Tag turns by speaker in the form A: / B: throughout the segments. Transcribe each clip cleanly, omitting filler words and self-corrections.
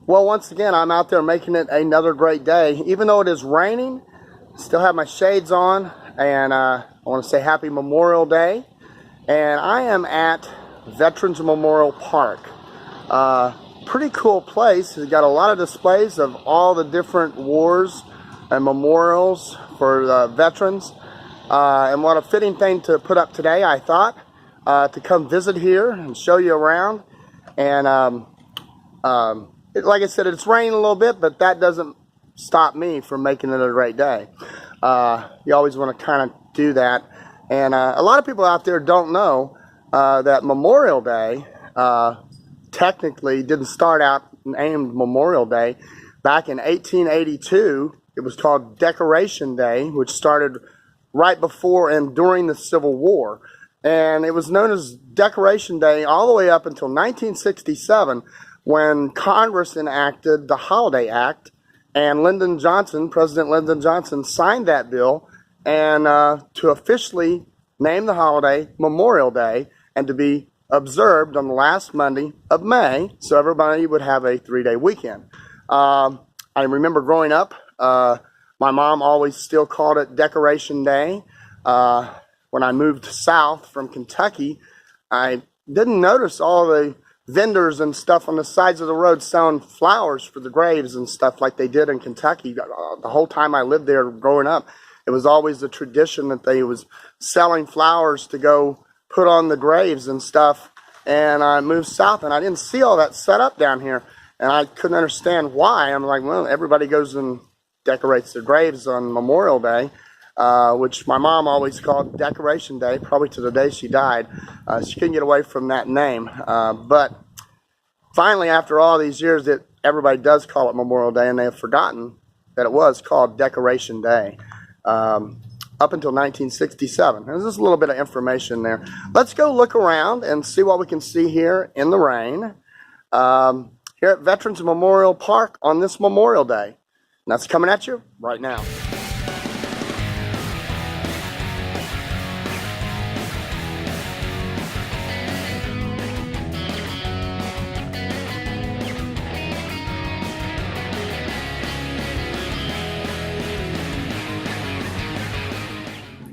A: Well, once again, I'm out there making it another great day. Even though it is raining, I still have my shades on, and I want to say Happy Memorial Day. And I am at Veterans Memorial Park. Pretty cool place. It's got a lot of displays of all the different wars and memorials for the veterans. And what a fitting thing to put up today, I thought, to come visit here and show you around. And like I said, it's raining a little bit, but that doesn't stop me from making it a great day. You always want to kind of do that. And a lot of people out there don't know that Memorial Day technically didn't start out named Memorial Day. Back in 1882, it was called Decoration Day, which started right before and during the Civil War. And it was known as Decoration Day all the way up until 1967, when Congress enacted the Holiday Act, and President Lyndon Johnson signed that bill, and to officially name the holiday Memorial Day, and to be observed on the last Monday of May, so everybody would have a 3-day weekend. I remember growing up, my mom always still called it Decoration Day. When I moved south from Kentucky, I didn't notice all the vendors and stuff on the sides of the road selling flowers for the graves and stuff like they did in Kentucky. The whole time I lived there growing up, it was always the tradition that they was selling flowers to go put on the graves and stuff. And I moved south and I didn't see all that set up down here, and I couldn't understand why. I'm like, well, everybody goes and decorates their graves on Memorial Day, which my mom always called Decoration Day, probably to the day she died. She couldn't get away from that name. But finally, after all these years, everybody does call it Memorial Day, and they have forgotten that it was called Decoration Day up until 1967. There's just a little bit of information there. Let's go look around and see what we can see here in the rain here at Veterans Memorial Park on this Memorial Day. And that's coming at you right now.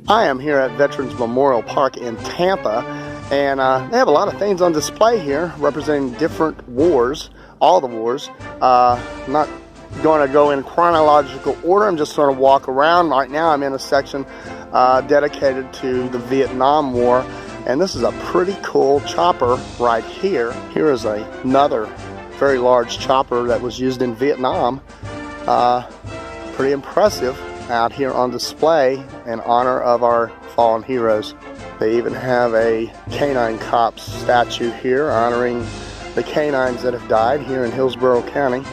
A: I am here at Veterans Memorial Park in Tampa, and they have a lot of things on display here representing different wars, all the wars. I'm not going to go in chronological order. I'm just sort of walk around. Right now I'm in a section dedicated to the Vietnam War, and this is a pretty cool chopper right here. Here is another very large chopper that was used in Vietnam. Pretty impressive, out here on display in honor of our fallen heroes. They even have a canine cops statue here honoring the canines that have died here in Hillsborough County.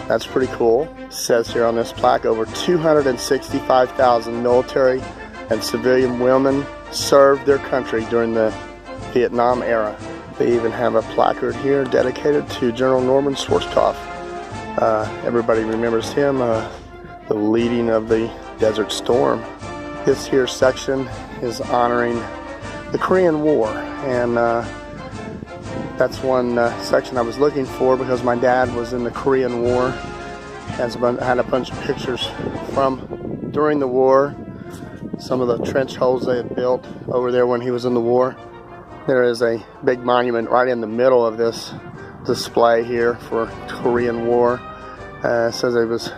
A: That's pretty cool. It says here on this plaque, over 265,000 military and civilian women served their country during the Vietnam era. They even have a placard here dedicated to General Norman Schwarzkopf. Everybody remembers him, the leading of the Desert Storm. This here section is honoring the Korean War, and that's one section I was looking for because my dad was in the Korean War. Had a bunch of pictures from during the war, some of the trench holes they had built over there when he was in the war. There is a big monument right in the middle of this display here for Korean War. It says it was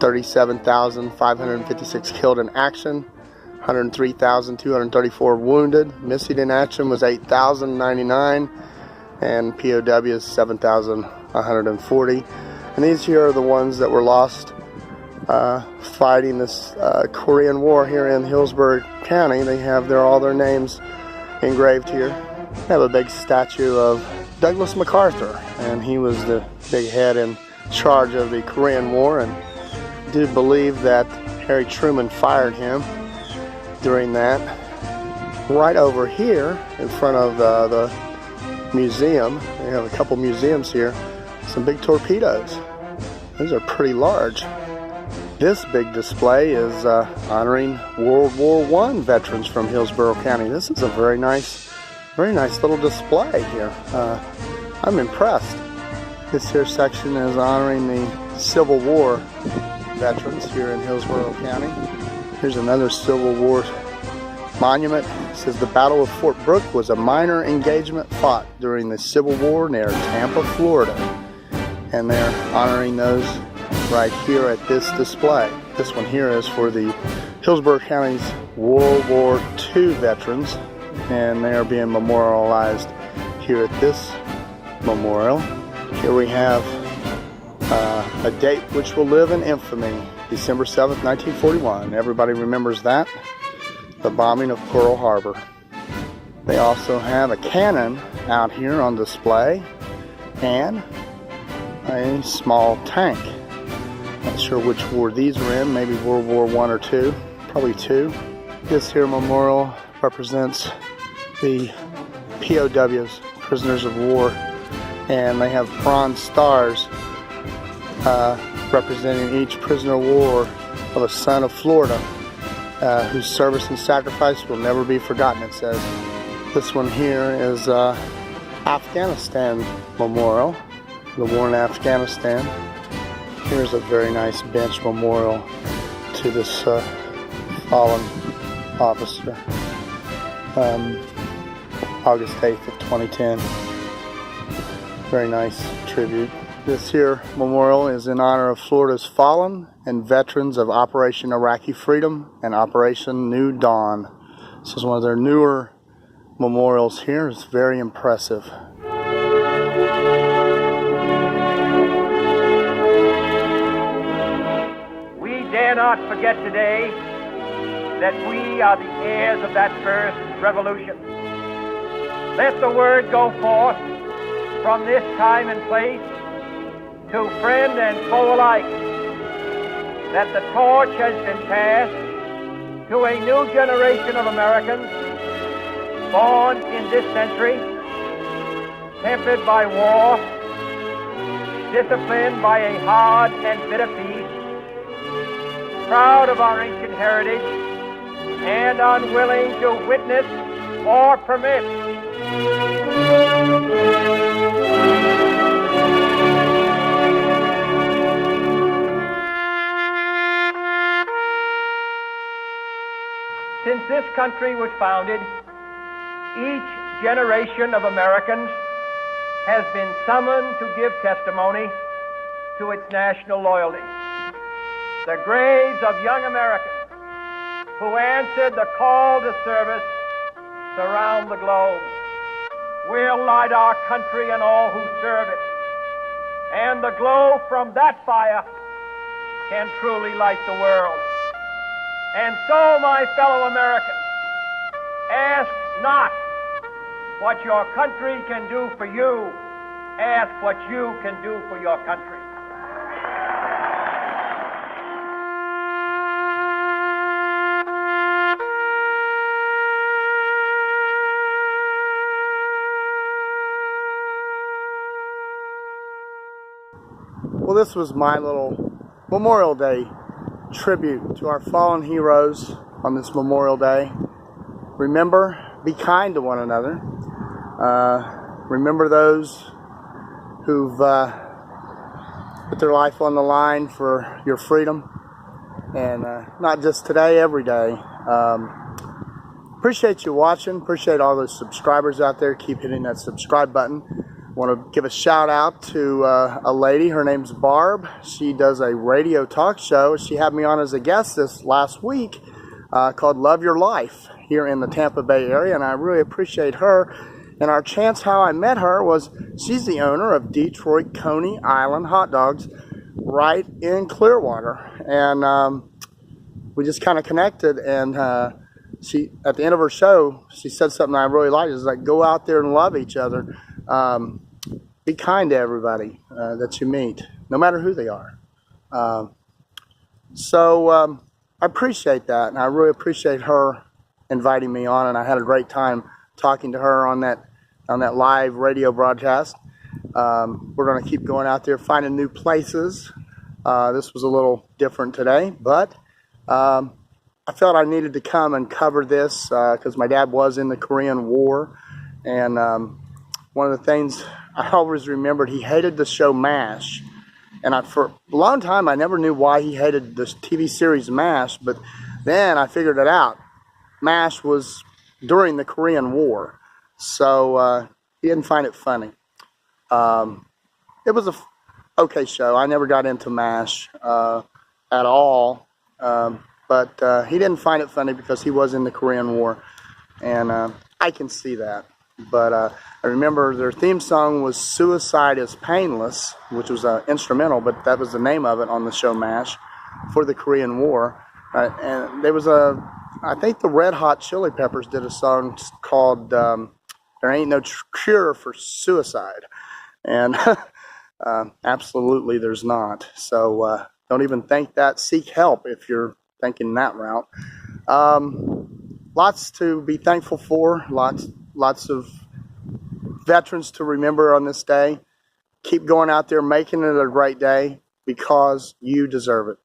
A: 37,556 killed in action, 103,234 wounded. Missing in action was 8,099, and POWs 7,140. And these here are the ones that were lost fighting this Korean War here in Hillsborough County. They have all their names engraved here. They have a big statue of Douglas MacArthur, and he was the big head in charge of the Korean War, and I do believe that Harry Truman fired him during that. Right over here in front of the museum, they have a couple museums here, some big torpedoes. These are pretty large. This big display is honoring World War I veterans from Hillsborough County. This is a very nice little display here. I'm impressed. This here section is honoring the Civil War veterans here in Hillsborough County. Here's another Civil War monument. It says the Battle of Fort Brooke was a minor engagement fought during the Civil War near Tampa, Florida. And they're honoring those right here at this display. This one here is for the Hillsborough County's World War II veterans, and they are being memorialized here at this memorial. Here we have a date which will live in infamy, December 7th, 1941. Everybody remembers that, the bombing of Pearl Harbor. They also have a cannon out here on display and a small tank. Not sure which war these were in, maybe World War I or II, probably II. This here memorial represents the POWs, prisoners of war, and they have bronze stars representing each prisoner of war of a son of Florida whose service and sacrifice will never be forgotten, it says. This one here is Afghanistan memorial, the war in Afghanistan. Here's a very nice bench memorial to this fallen officer, August 8th of 2010. Very nice tribute. This here memorial is in honor of Florida's fallen and veterans of Operation Iraqi Freedom and Operation New Dawn. This is one of their newer memorials here. It's very impressive.
B: We dare not forget today that we are the heirs of that first revolution. Let the word go forth from this time and place to friend and foe alike that the torch has been passed to a new generation of Americans born in this century, tempered by war, disciplined by a hard and bitter peace, proud of our ancient heritage, and unwilling to witness or permit Since this country was founded, each generation of Americans has been summoned to give testimony to its national loyalty. The graves of young Americans who answered the call to service surround the globe. We'll light our country and all who serve it, and the glow from that fire can truly light the world. And so, my fellow Americans, ask not what your country can do for you, ask what you can do for your country.
A: Well, this was my little Memorial Day tribute to our fallen heroes on this Memorial Day. Remember, be kind to one another. Remember those who've put their life on the line for your freedom. And not just today, every day. Appreciate you watching. Appreciate all those subscribers out there. Keep hitting that subscribe button. Want to give a shout out to a lady. Her name's Barb. She does a radio talk show. She had me on as a guest this last week called Love Your Life here in the Tampa Bay area, and I really appreciate her. And our chance how I met her was she's the owner of Detroit Coney Island Hot Dogs right in Clearwater, and we just kind of connected. And she, at the end of her show, she said something I really liked. It's like, go out there and love each other. Be kind to everybody that you meet, no matter who they are. So I appreciate that, and I really appreciate her inviting me on, and I had a great time talking to her on that live radio broadcast. We're going to keep going out there, finding new places. This was a little different today, but I felt I needed to come and cover this because my dad was in the Korean War, and one of the things I always remembered he hated the show MASH. And for a long time, I never knew why he hated this TV series MASH, but then I figured it out. MASH was during the Korean War, so he didn't find it funny. It was a okay show. I never got into MASH at all, but he didn't find it funny because he was in the Korean War, and I can see that. But I remember their theme song was "Suicide is Painless," which was an instrumental, but that was the name of it on the show MASH for the Korean War. And there was I think the Red Hot Chili Peppers did a song called "There Ain't No Cure for Suicide," and absolutely there's not. So don't even think that. Seek help if you're thinking that route. Lots to be thankful for. Lots of veterans to remember on this day. Keep going out there, making it a great day because you deserve it.